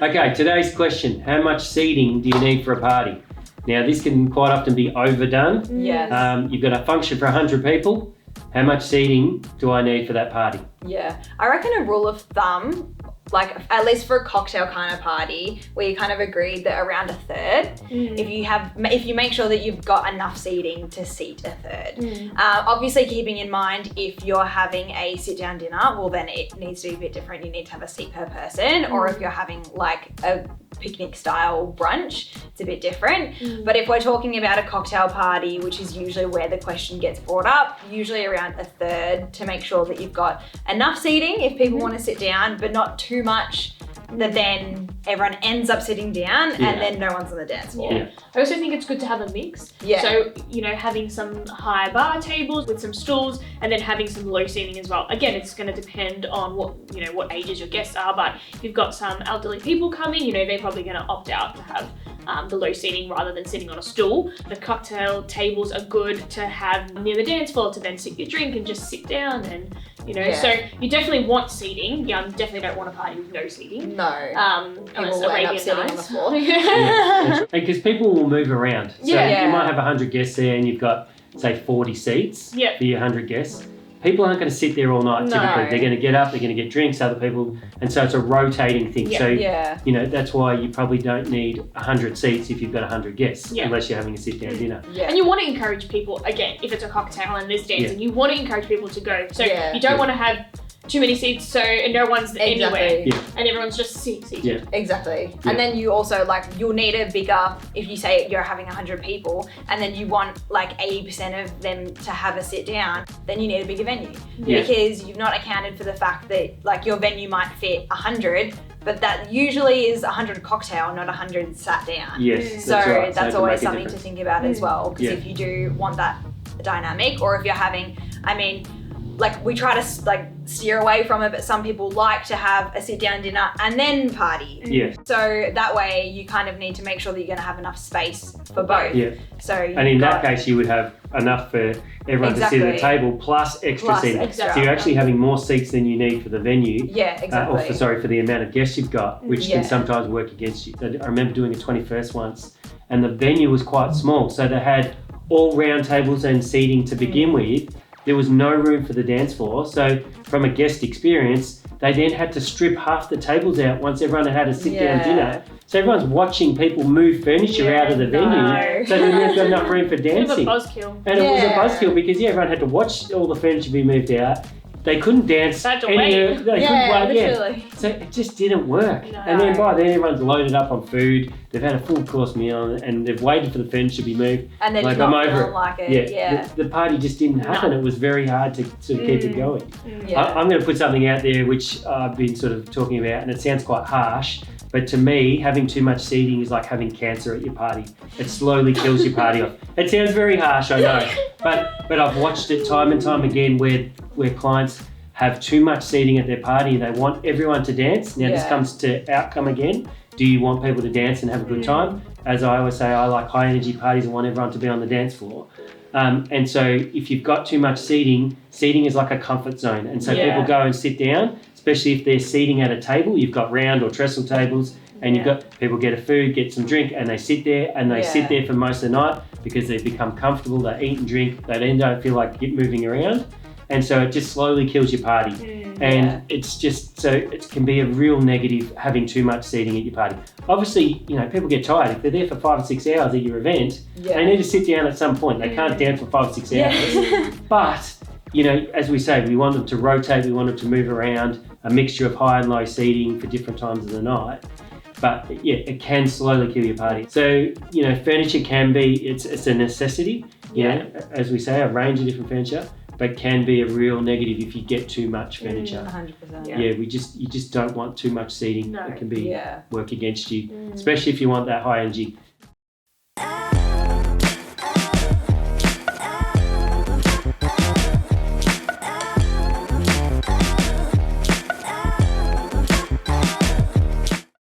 Okay, today's question, how much seating do you need for a party? Now, this can quite often be overdone. Yes. You've got a function for 100 people. How much seating do I need for that party? Yeah, I reckon a rule of thumb, like at least for a cocktail kind of party, we kind of agreed that around a third. If you make sure that you've got enough seating to seat a third. Obviously keeping in mind if you're having a sit down dinner, well then it needs to be a bit different. You need to have a seat per person, or if you're having like a picnic style brunch, it's a bit different. But if we're talking about a cocktail party, which is usually where the question gets brought up, usually around a third, to make sure that you've got enough seating if people want to sit down, but not too much that then everyone ends up sitting down and then no one's on the dance floor. I also think it's good to have a mix. So, you know, having some high bar tables with some stools and then having some low seating as well. Again, it's going to depend on what ages your guests are, but if you've got some elderly people coming, you know, they're probably going to opt out to have the low seating rather than sitting on a stool. The cocktail tables are good to have near the dance floor to then sip your drink and just sit down and, you know, so you definitely want seating. You definitely don't want a party with no seating. No. Unless People will end up Arabian sitting on the Nights. floor. Because people will move around. So you might have 100 guests there and you've got, say, 40 seats for your 100 guests. People aren't going to sit there all night typically. They're going to get up, they're going to get drinks, other people, and so it's a rotating thing. So, you know, that's why you probably don't need 100 seats if you've got 100 guests, unless you're having a sit-down dinner. And you want to encourage people, again, if it's a cocktail and there's dancing, you want to encourage people to go. So you don't want to have too many seats and no one's anywhere and everyone's just seated. Exactly. And then you also you'll need a bigger, if you say you're having 100 people and then you want like 80% of them to have a sit down, then you need a bigger venue because you've not accounted for the fact that like your venue might fit 100, but that usually is 100 cocktail, not 100 sat down. So that's always something to think about as well, because if you do want that dynamic, or if you're having, like we try to steer away from it, but some people like to have a sit down dinner and then party. So that way you kind of need to make sure that you're going to have enough space for both. So and in that case you would have enough for everyone to sit at the table plus extra seating. So you're actually having more seats than you need for the venue. For the amount of guests you've got, which can sometimes work against you. I remember doing a 21st once and the venue was quite small. So they had all round tables and seating to begin with. There was no room for the dance floor. So from a guest experience, they then had to strip half the tables out once everyone had had a sit-down dinner. So everyone's watching people move furniture out of the venue. So then they've got enough room for dancing. It was a buzzkill. And it was a buzzkill because everyone had to watch all the furniture be moved out. They couldn't dance. They had to wait. Literally. So it just didn't work. And then by then everyone's loaded up on food. They've had a full course meal and they've waited for the furniture to be moved. And they're just not feeling like it. The party just didn't happen. It was very hard to sort of keep it going. I'm going to put something out there which I've been sort of talking about, and it sounds quite harsh, but to me, having too much seating is like having cancer at your party. It slowly kills your party off. It sounds very harsh, I know, but I've watched it time and time again where clients have too much seating at their party and they want everyone to dance. Now this comes to outcome again. Do you want people to dance and have a good time? As I always say, I like high energy parties and want everyone to be on the dance floor. And so if you've got too much seating is like a comfort zone. And so people go and sit down, especially if they're seating at a table. You've got round or trestle tables and you've got people get a food, get some drink, and they sit there and they sit there for most of the night because they've become comfortable, they eat and drink, they then don't feel like moving around. And so it just slowly kills your party. And it's just, so it can be a real negative having too much seating at your party. Obviously, you know, people get tired. If they're there for 5 or 6 hours at your event, they need to sit down at some point. They can't dance for 5 or 6 hours. But, you know, as we say, we want them to rotate, we want them to move around, a mixture of high and low seating for different times of the night. But it can slowly kill your party. So, you know, furniture can be, it's a necessity, you know, as we say, a range of different furniture, but can be a real negative if you get too much furniture. 100%. You just don't want too much seating. It can be work against you, especially if you want that high energy.